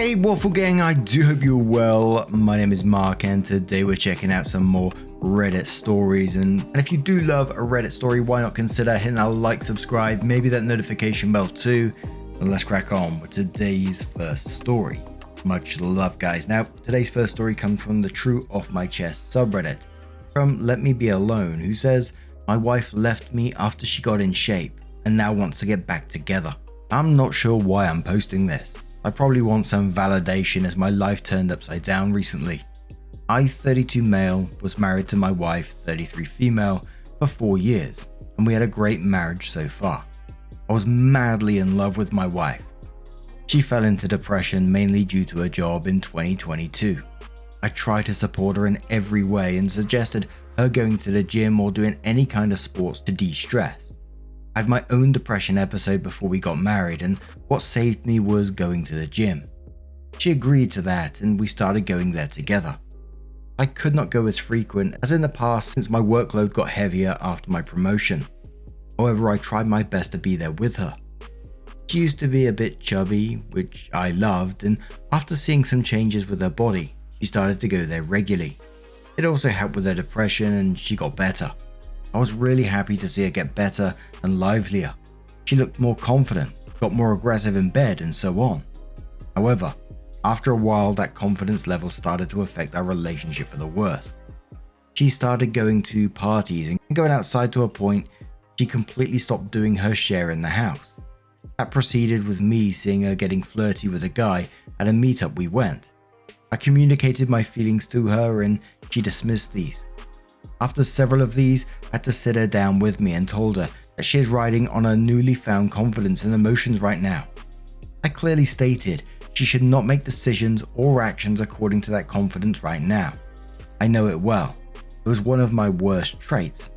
Hey Waffle Gang, I do hope you're well. My name is Mark and today we're checking out some more Reddit stories. And if you do love a Reddit story, why not consider hitting that like, subscribe, maybe that notification bell too. And let's crack on with today's first story. Much love, guys. Now, today's first story comes from the True Off My Chest subreddit from Letmebealonehuh, who says, my wife left me after she got in shape and now wants to get back together. I'm not sure why I'm posting this. I probably want some validation as my life turned upside down recently. I, 32 male, was married to my wife, 33 female, for 4 years, and we had a great marriage so far. I was madly in love with my wife. She fell into depression mainly due to a job in 2022. I tried to support her in every way and suggested her going to the gym or doing any kind of sports to de-stress. I had my own depression episode before we got married, and what saved me was going to the gym. She agreed to that and we started going there together. I could not go as frequent as in the past since my workload got heavier after my promotion. However, I tried my best to be there with her. She used to be a bit chubby, which I loved, and after seeing some changes with her body, she started to go there regularly. It also helped with her depression and she got better. I was really happy to see her get better and livelier. She looked more confident, got more aggressive in bed, and so on. However, after a while that confidence level started to affect our relationship for the worse. She started going to parties and going outside to a point she completely stopped doing her share in the house. That proceeded with me seeing her getting flirty with a guy at a meetup we went. I communicated my feelings to her and she dismissed these. After several of these, I had to sit her down with me and told her that she is riding on her newly found confidence and emotions right now. I clearly stated she should not make decisions or actions according to that confidence right now. I know it well. It was one of my worst traits.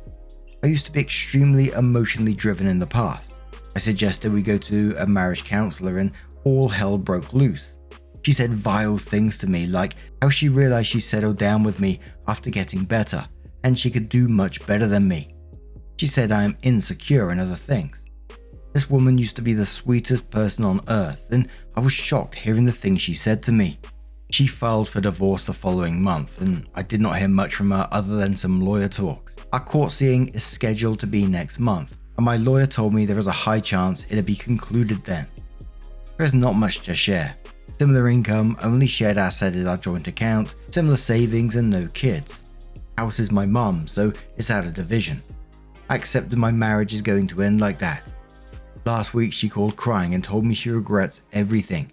I used to be extremely emotionally driven in the past. I suggested we go to a marriage counselor and all hell broke loose. She said vile things to me, like how she realized she settled down with me after getting better and she could do much better than me. She said I am insecure and other things. This woman used to be the sweetest person on earth, and I was shocked hearing the things she said to me. She filed for divorce the following month, and I did not hear much from her other than some lawyer talks. Our court seeing is scheduled to be next month, and my lawyer told me there is a high chance it'll be concluded then. There is not much to share. Similar income, only shared asset is our joint account, similar savings and no kids. House is my mum, so it's out of division. I accepted my marriage is going to end like that. Last week she called crying and told me she regrets everything.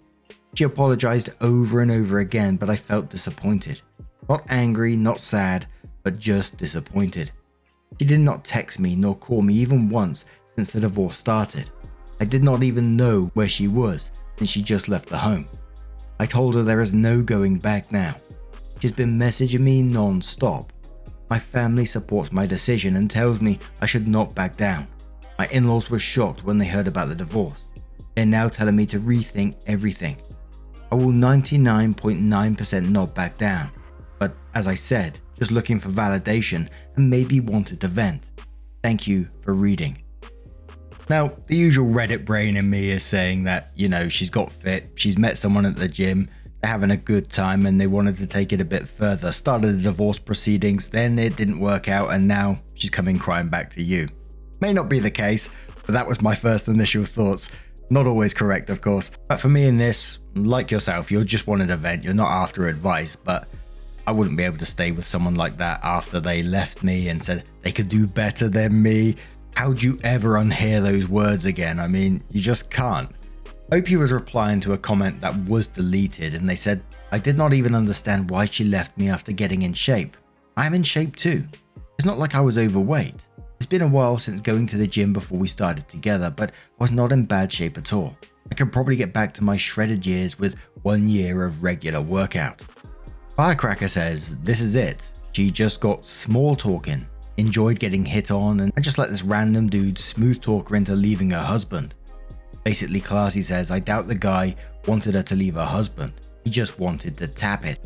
She apologized over and over again, but I felt disappointed. Not angry, not sad, but just disappointed. She did not text me nor call me even once since the divorce started. I did not even know where she was since she just left the home. I told her there is no going back now. She's been messaging me non-stop. My family supports my decision and tells me I should not back down. My in-laws were shocked when they heard about the divorce. They're now telling me to rethink everything. I will 99.9% not back down. But as I said, just looking for validation and maybe wanted to vent. Thank you for reading. Now, the usual Reddit brain in me is saying that, she's got fit, she's met someone at the gym, they're having a good time and they wanted to take it a bit further, started the divorce proceedings, then it didn't work out and now she's coming crying back to you. May not be the case, but that was my first initial thoughts. Not always correct, of course. But for me in this, like yourself, you're just wanting a vent, you're not after advice, but I wouldn't be able to stay with someone like that after they left me and said they could do better than me. How'd you ever unhear those words again? I mean, you just can't. Opie was replying to a comment that was deleted and they said, I did not even understand why she left me after getting in shape. I am in shape too. It's not like I was overweight. It's been a while since going to the gym before we started together, but I was not in bad shape at all. I could probably get back to my shredded years with 1 year of regular workout. Firecracker says, this is it. She just got small talking, enjoyed getting hit on, and just let this random dude smooth talk her into leaving her husband. Basically, Classy says, I doubt the guy wanted her to leave her husband. He just wanted to tap it.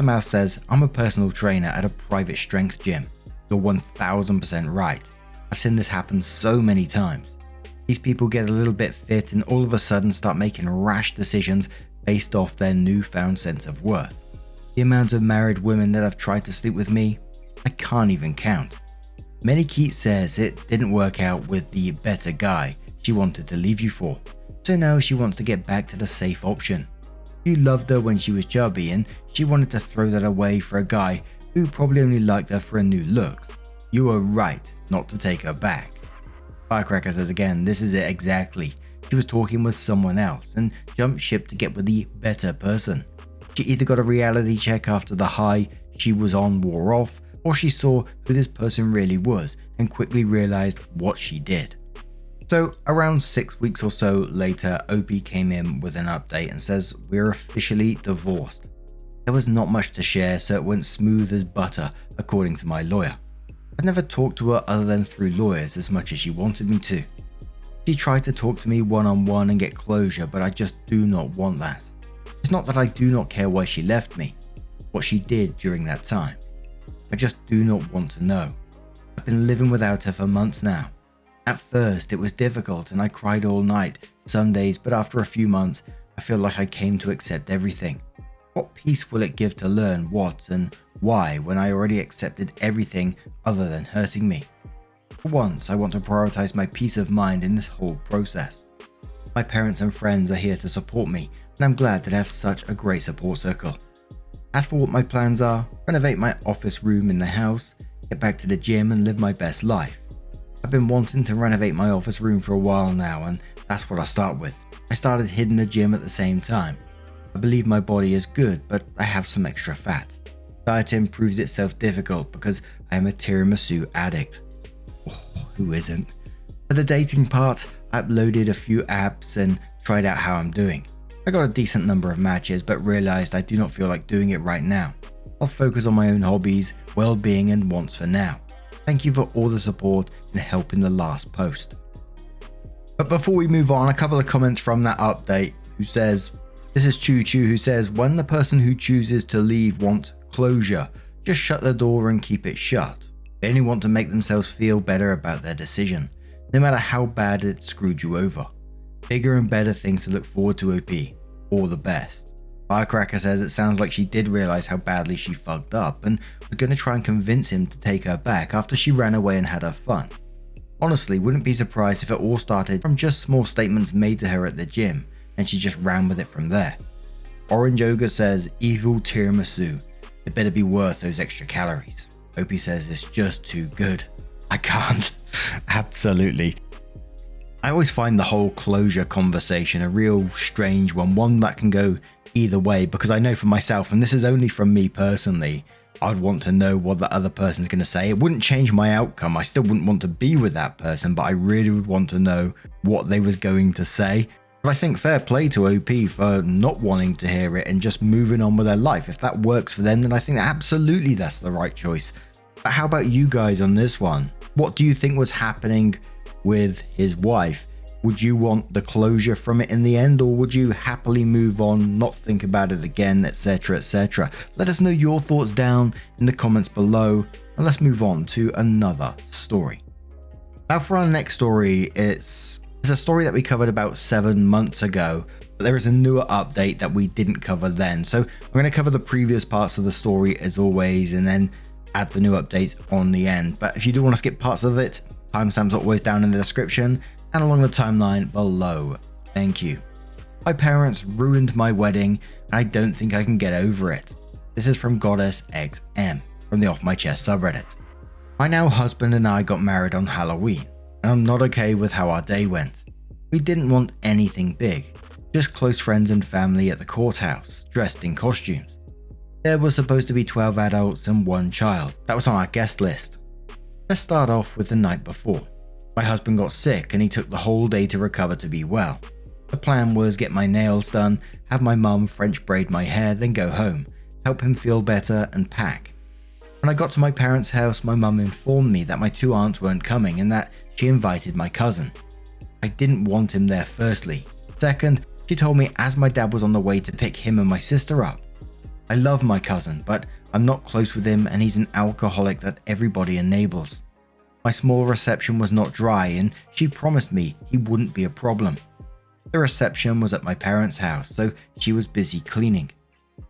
Mouth says, I'm a personal trainer at a private strength gym. You're 1000% right. I've seen this happen so many times. These people get a little bit fit and all of a sudden start making rash decisions based off their newfound sense of worth. The amount of married women that have tried to sleep with me, I can't even count. Many Keat says it didn't work out with the better guy she wanted to leave you for, so now she wants to get back to the safe option. You loved her when she was chubby and she wanted to throw that away for a guy who probably only liked her for her new looks. You were right not to take her back. Firecracker says again, this is it exactly. She was talking with someone else and jumped ship to get with the better person. She either got a reality check after the high she was on wore off, or she saw who this person really was and quickly realized what she did. So around 6 weeks or so later, Opie came in with an update and says we're officially divorced. There was not much to share, so it went smooth as butter according to my lawyer. I'd never talked to her other than through lawyers as much as she wanted me to. She tried to talk to me one-on-one and get closure, but I just do not want that. It's not that I do not care why she left me, what she did during that time. I just do not want to know. I've been living without her for months now. At first it was difficult and I cried all night, some days, but after a few months I feel like I came to accept everything. What peace will it give to learn what and why when I already accepted everything other than hurting me? For once, I want to prioritize my peace of mind in this whole process. My parents and friends are here to support me, and I'm glad that I have such a great support circle. As for what my plans are, renovate my office room in the house, get back to the gym and live my best life. I've been wanting to renovate my office room for a while now, and that's what I'll start with. I started hitting the gym at the same time. I believe my body is good, but I have some extra fat. Dieting proves itself difficult because I am a tiramisu addict. Who isn't? For the dating part, I uploaded a few apps and tried out how I'm doing. I got a decent number of matches but realized I do not feel like doing it right now. I'll focus on my own hobbies, well-being and wants for now. Thank you for all the support and help in the last post. But before we move on, a couple of comments from that update who says, this is Choo Choo who says, when the person who chooses to leave wants closure, just shut the door and keep it shut. They only want to make themselves feel better about their decision, no matter how bad it screwed you over. Bigger and better things to look forward to, OP. All the best. Firecracker says it sounds like she did realize how badly she fucked up and was going to try and convince him to take her back after she ran away and had her fun. Honestly, wouldn't be surprised if it all started from just small statements made to her at the gym and she just ran with it from there. Orange Ogre says, evil tiramisu. It better be worth those extra calories. Opie says it's just too good. I can't. Absolutely. I always find the whole closure conversation a real strange one that can go either way, because I know for myself, and this is only from me personally, I'd want to know what the other person's going to say. It wouldn't change my outcome. I still wouldn't want to be with that person, but I really would want to know what they was going to say. But I think fair play to OP for not wanting to hear it and just moving on with their life. If that works for them, then I think absolutely that's the right choice. But how about you guys on this one? What do you think was happening with his wife? Would you want the closure from it in the end, or would you happily move on, not think about it again, etc, etc? Let us know your thoughts down in the comments below, and let's move on to another story. Now for our next story, it's a story that we covered about 7 months ago, but there is a newer update that we didn't cover then. So I'm going to cover the previous parts of the story as always, and then add the new update on the end. But if you do want to skip parts of it, timestamps are always down in the description and along the timeline below. Thank you. My parents ruined my wedding and I don't think I can get over it. This is from GoddessxM from the Off My Chest subreddit. My now husband and I got married on Halloween, and I'm not okay with how our day went. We didn't want anything big, just close friends and family at the courthouse, dressed in costumes. There was supposed to be 12 adults and 1 child. That was on our guest list. Let's start off with the night before. My husband got sick and he took the whole day to recover to be well. The plan was get my nails done, have my mum French braid my hair, then go home, help him feel better and pack. When I got to my parents' house, my mum informed me that my 2 aunts weren't coming and that she invited my cousin. I didn't want him there firstly. Second, she told me as my dad was on the way to pick him and my sister up. I love my cousin, but I'm not close with him and he's an alcoholic that everybody enables. My small reception was not dry and she promised me he wouldn't be a problem. The reception was at my parents' house, so she was busy cleaning.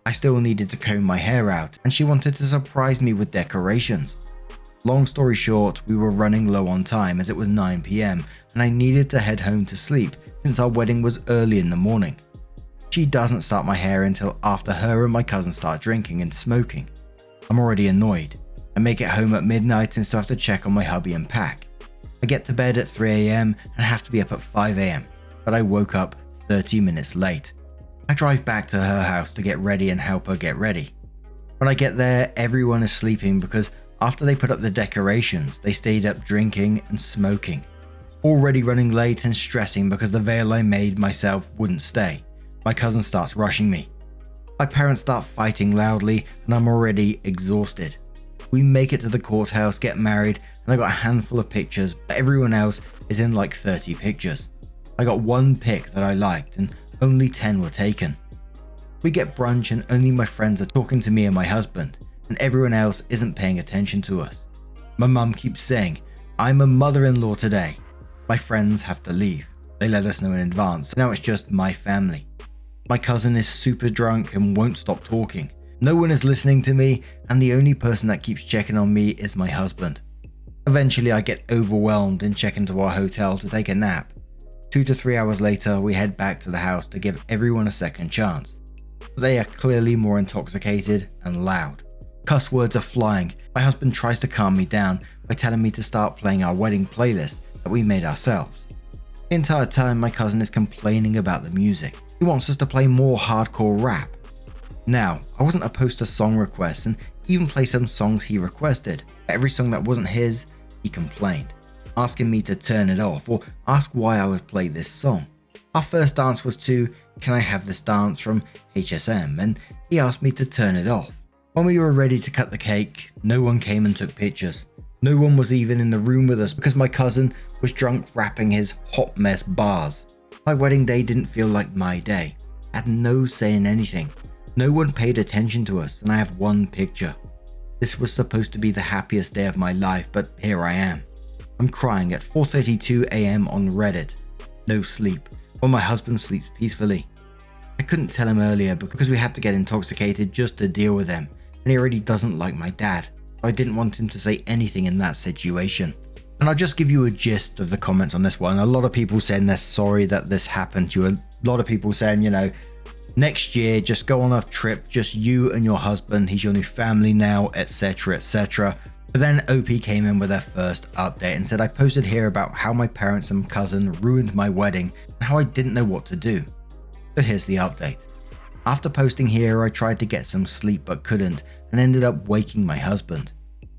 I still needed to comb my hair out, and she wanted to surprise me with decorations. Long story short, we were running low on time as it was 9 PM and I needed to head home to sleep since our wedding was early in the morning. She doesn't start my hair until after her and my cousin start drinking and smoking. I'm already annoyed. I make it home at midnight and still have to check on my hubby and pack. I get to bed at 3 AM and have to be up at 5 AM, but I woke up 30 minutes late. I drive back to her house to get ready and help her get ready. When I get there, everyone is sleeping because after they put up the decorations, they stayed up drinking and smoking. Already running late and stressing because the veil I made myself wouldn't stay. My cousin starts rushing me. My parents start fighting loudly and I'm already exhausted. We make it to the courthouse, get married, and I got a handful of pictures, but everyone else is in like 30 pictures. I got one pic that I liked and only 10 were taken. We get brunch and only my friends are talking to me and my husband, and everyone else isn't paying attention to us. My mum keeps saying, "I'm a mother-in-law today." My friends have to leave. They let us know in advance, so now it's just my family. My cousin is super drunk and won't stop talking. No one is listening to me, and the only person that keeps checking on me is my husband. Eventually I get overwhelmed and check into our hotel to take a nap. 2 to 3 hours later, we head back to the house to give everyone a second chance. But they are clearly more intoxicated and loud. Cuss words are flying. My husband tries to calm me down by telling me to start playing our wedding playlist that we made ourselves. The entire time my cousin is complaining about the music. He wants us to play more hardcore rap. Now, I wasn't opposed to song requests and even play some songs he requested. Every song that wasn't his, he complained, asking me to turn it off or ask why I would play this song. Our first dance was to "Can I Have This Dance" from GoddessxM, and he asked me to turn it off. When we were ready to cut the cake, no one came and took pictures. No one was even in the room with us because my cousin was drunk rapping his hot mess bars. My wedding day didn't feel like my day. I had no say in anything. No one paid attention to us, and I have one picture. This was supposed to be the happiest day of my life, but here I am. I'm crying at 4:32 AM on Reddit. No sleep, while my husband sleeps peacefully. I couldn't tell him earlier because we had to get intoxicated just to deal with him, and he already doesn't like my dad, so I didn't want him to say anything in that situation. And I'll just give you a gist of the comments on this one. A lot of people saying they're sorry that this happened to you. A lot of people saying, next year, just go on a trip, just you and your husband, he's your new family now, etc, etc. But then OP came in with their first update and said, "I posted here about how my parents and cousin ruined my wedding and how I didn't know what to do." So here's the update. After posting here, I tried to get some sleep but couldn't and ended up waking my husband.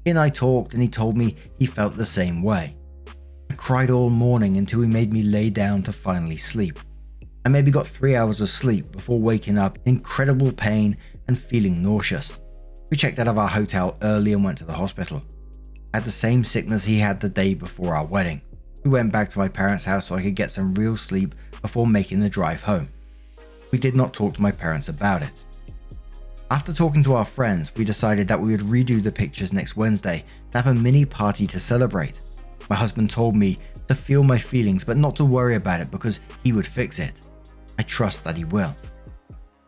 He and I talked and he told me he felt the same way. I cried all morning until he made me lay down to finally sleep. I maybe got 3 hours of sleep before waking up in incredible pain and feeling nauseous. We checked out of our hotel early and went to the hospital. I had the same sickness he had the day before our wedding. We went back to my parents' house so I could get some real sleep before making the drive home. We did not talk to my parents about it. After talking to our friends, we decided that we would redo the pictures next Wednesday and have a mini party to celebrate. My husband told me to feel my feelings but not to worry about it because he would fix it. I trust that he will.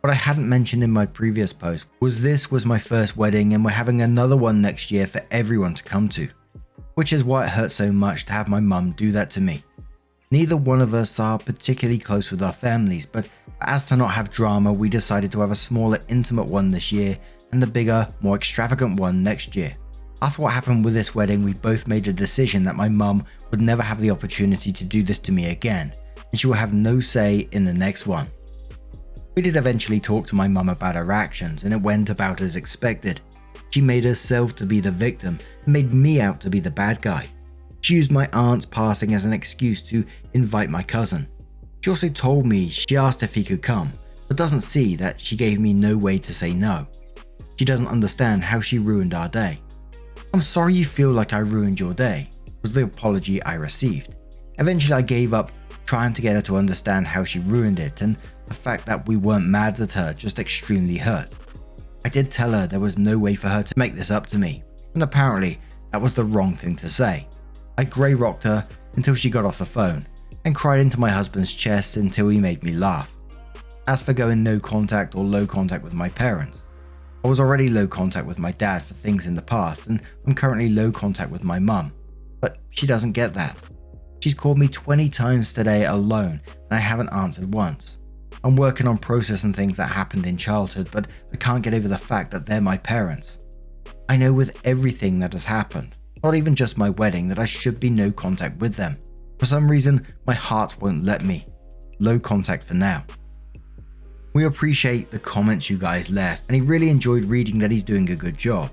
What I hadn't mentioned in my previous post was this was my first wedding and we're having another one next year for everyone to come to, which is why it hurt so much to have my mum do that to me. Neither one of us are particularly close with our families, but as to not have drama, we decided to have a smaller, intimate one this year and the bigger, more extravagant one next year. After what happened with this wedding, we both made a decision that my mum would never have the opportunity to do this to me again, and she will have no say in the next one. We did eventually talk to my mum about her actions, and it went about as expected. She made herself to be the victim and made me out to be the bad guy. She used my aunt's passing as an excuse to invite my cousin. She also told me she asked if he could come, but doesn't see that she gave me no way to say no. She doesn't understand how she ruined our day. "I'm sorry you feel like I ruined your day," was the apology I received. Eventually I gave up trying to get her to understand how she ruined it and the fact that we weren't mad at her, just extremely hurt. I did tell her there was no way for her to make this up to me, and apparently that was the wrong thing to say. I grey rocked her until she got off the phone, and cried into my husband's chest until he made me laugh. As for going no contact or low contact with my parents, I was already low contact with my dad for things in the past, and I'm currently low contact with my mum. But she doesn't get that. She's called me 20 times today alone, and I haven't answered once. I'm working on processing things that happened in childhood, but I can't get over the fact that they're my parents. I know with everything that has happened, not even just my wedding, that I should be no contact with them. For some reason, my heart won't let me. Low contact for now. We appreciate the comments you guys left, and he really enjoyed reading that he's doing a good job.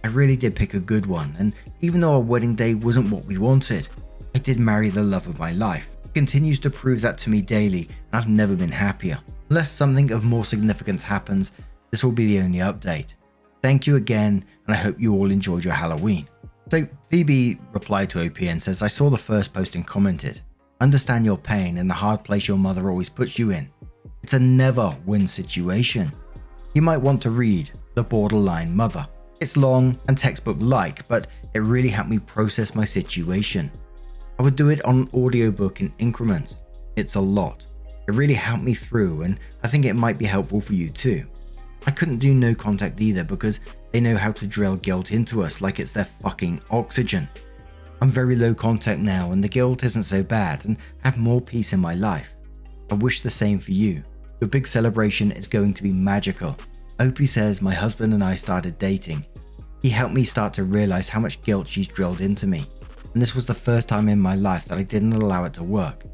I really did pick a good one, and even though our wedding day wasn't what we wanted, I did marry the love of my life. It continues to prove that to me daily, and I've never been happier. Unless something of more significance happens, this will be the only update. Thank you again, and I hope you all enjoyed your Halloween. So Phoebe replied to OP and says, I saw the first post and commented, understand your pain and the hard place your mother always puts you in. It's a never-win situation. You might want to read The Borderline Mother. It's long and textbook-like, but it really helped me process my situation. I would do it on an audiobook in increments. It's a lot. It really helped me through, and I think it might be helpful for you too. I couldn't do no contact either because they know how to drill guilt into us like it's their fucking oxygen. I'm very low contact now, and the guilt isn't so bad, and I have more peace in my life. I wish the same for you. Your big celebration is going to be magical. Opie says my husband and I started dating. He helped me start to realize how much guilt she's drilled into me, and this was the first time in my life that I didn't allow it to work.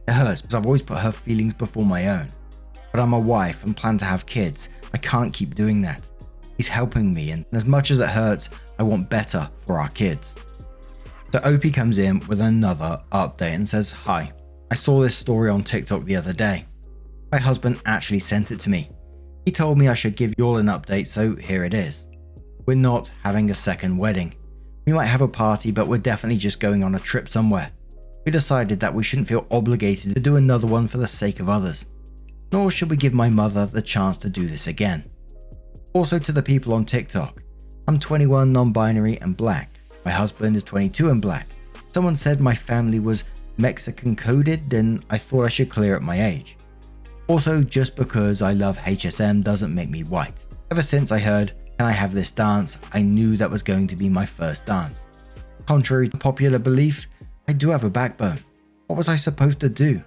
It hurts because I've always put her feelings before my own. But I'm a wife and plan to have kids. I can't keep doing that. He's helping me, and as much as it hurts, I want better for our kids. So Opie comes in with another update and says, hi, I saw this story on TikTok the other day. My husband actually sent it to me. He told me I should give you all an update, so here it is. We're not having a second wedding. We might have a party, but we're definitely just going on a trip somewhere. We decided that we shouldn't feel obligated to do another one for the sake of others. Nor should we give my mother the chance to do this again. Also to the people on TikTok, I'm 21, non-binary and black. My husband is 22 and black. Someone said my family was Mexican coded, and I thought I should clear up my age. Also, just because I love HSM doesn't make me white. Ever since I heard, can I have this dance, I knew that was going to be my first dance. Contrary to popular belief, I do have a backbone. What was I supposed to do?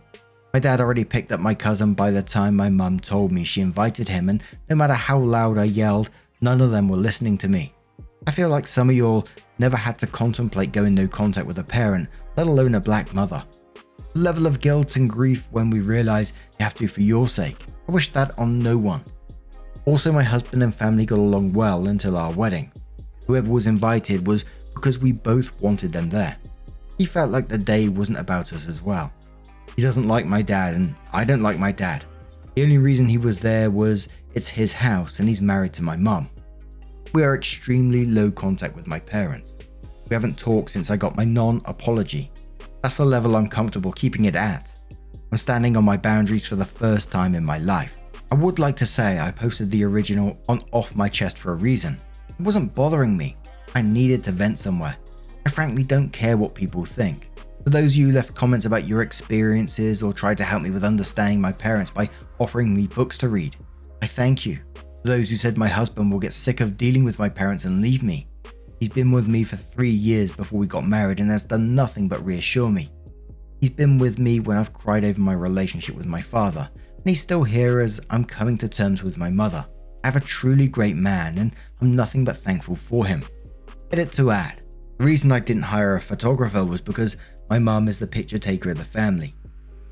My dad already picked up my cousin by the time my mum told me she invited him, and no matter how loud I yelled, none of them were listening to me. I feel like some of y'all never had to contemplate going no contact with a parent, let alone a black mother. The level of guilt and grief when we realize you have to for your sake. I wish that on no one. Also, my husband and family got along well until our wedding. Whoever was invited was because we both wanted them there. He felt like the day wasn't about us as well. He doesn't like my dad, and I don't like my dad. The only reason he was there was it's his house and he's married to my mum. We are extremely low contact with my parents. We haven't talked since I got my non-apology. That's the level I'm comfortable keeping it at. I'm standing on my boundaries for the first time in my life. I would like to say I posted the original on off my chest for a reason. It wasn't bothering me. I needed to vent somewhere. I frankly don't care what people think. For those of you who left comments about your experiences or tried to help me with understanding my parents by offering me books to read, I thank you. For those who said my husband will get sick of dealing with my parents and leave me, he's been with me for 3 years before we got married and has done nothing but reassure me. He's been with me when I've cried over my relationship with my father, and he's still here as I'm coming to terms with my mother. I have a truly great man, and I'm nothing but thankful for him. Edit to add, the reason I didn't hire a photographer was because my mum is the picture taker of the family.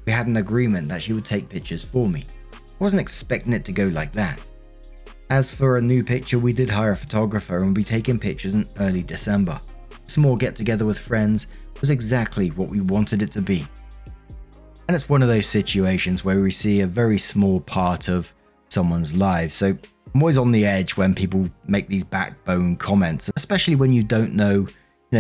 We had an agreement that she would take pictures for me. I wasn't expecting it to go like that. As for a new picture, we did hire a photographer and we'll be taking pictures in early December. A small get together with friends was exactly what we wanted it to be. And it's one of those situations where we see a very small part of someone's lives. So I'm always on the edge when people make these backbone comments, especially when you don't know,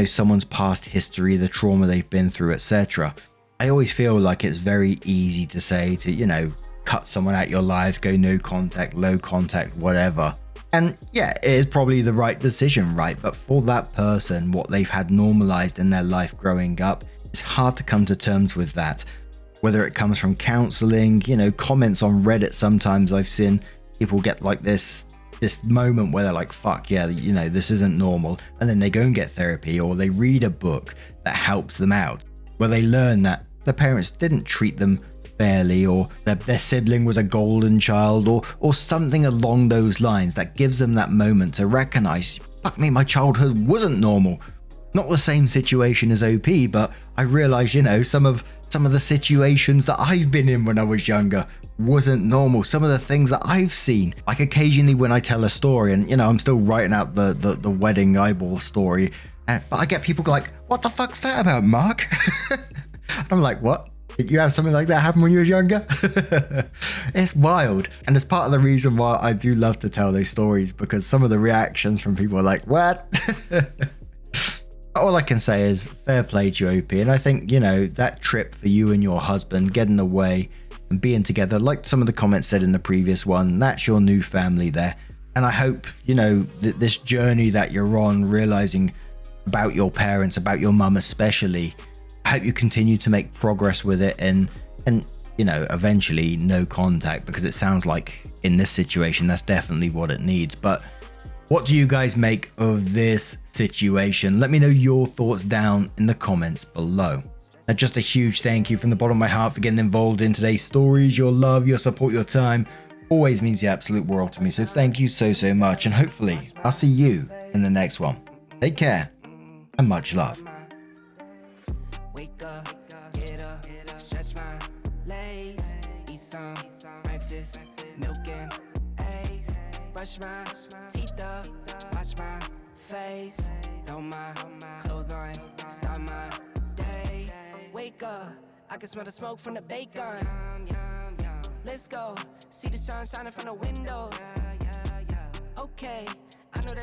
someone's past history, the trauma they've been through, etc. I always feel like it's very easy to say to, cut someone out your lives, go no contact, low contact, whatever. And yeah, it is probably the right decision, right? But for that person, what they've had normalized in their life growing up, it's hard to come to terms with that. whether it comes from counseling, you know, comments on Reddit. Sometimes I've seen people get like this moment where they're like, fuck yeah, you know, this isn't normal. And then they go and get therapy, or they read a book that helps them out, where they learn that their parents didn't treat them fairly, or their sibling was a golden child, or something along those lines that gives them that moment to recognize, fuck me, my childhood wasn't normal. Not the same situation as OP, but I realized, you know, some of the situations that I've been in when I was younger wasn't normal. Some of the things that I've seen, like occasionally when I tell a story, and you know, I'm still writing out the wedding eyeball story, but I get people like, what the fuck's that about, Mark? I'm like, what? Did you have something like that happen when you were younger? It's wild. And it's part of the reason why I do love to tell those stories, because some of the reactions from people are like, what? All I can say is fair play to you, OP. And I think, you know, that trip for you and your husband, getting away and being together, like some of the comments said in the previous one, that's your new family there. And I hope, you know, this journey that you're on, realizing about your parents, about your mum especially, I hope you continue to make progress with it, and you know, eventually no contact, because it sounds like in this situation that's definitely what it needs. But what do you guys make of this situation? Let me know your thoughts down in the comments below. And just a huge thank you from the bottom of my heart for getting involved in today's stories. Your love, your support, your time always means the absolute world to me. So thank you so much, and hopefully I'll see you in the next one. Take care and much love. Wake up, get up, stretch my legs, eat some breakfast, milk and eggs, brush my teeth up, wash my face, throw my clothes on, start my day. Wake up, I can smell the smoke from the bacon. Let's go, see the sun shining from the windows. Okay, I know that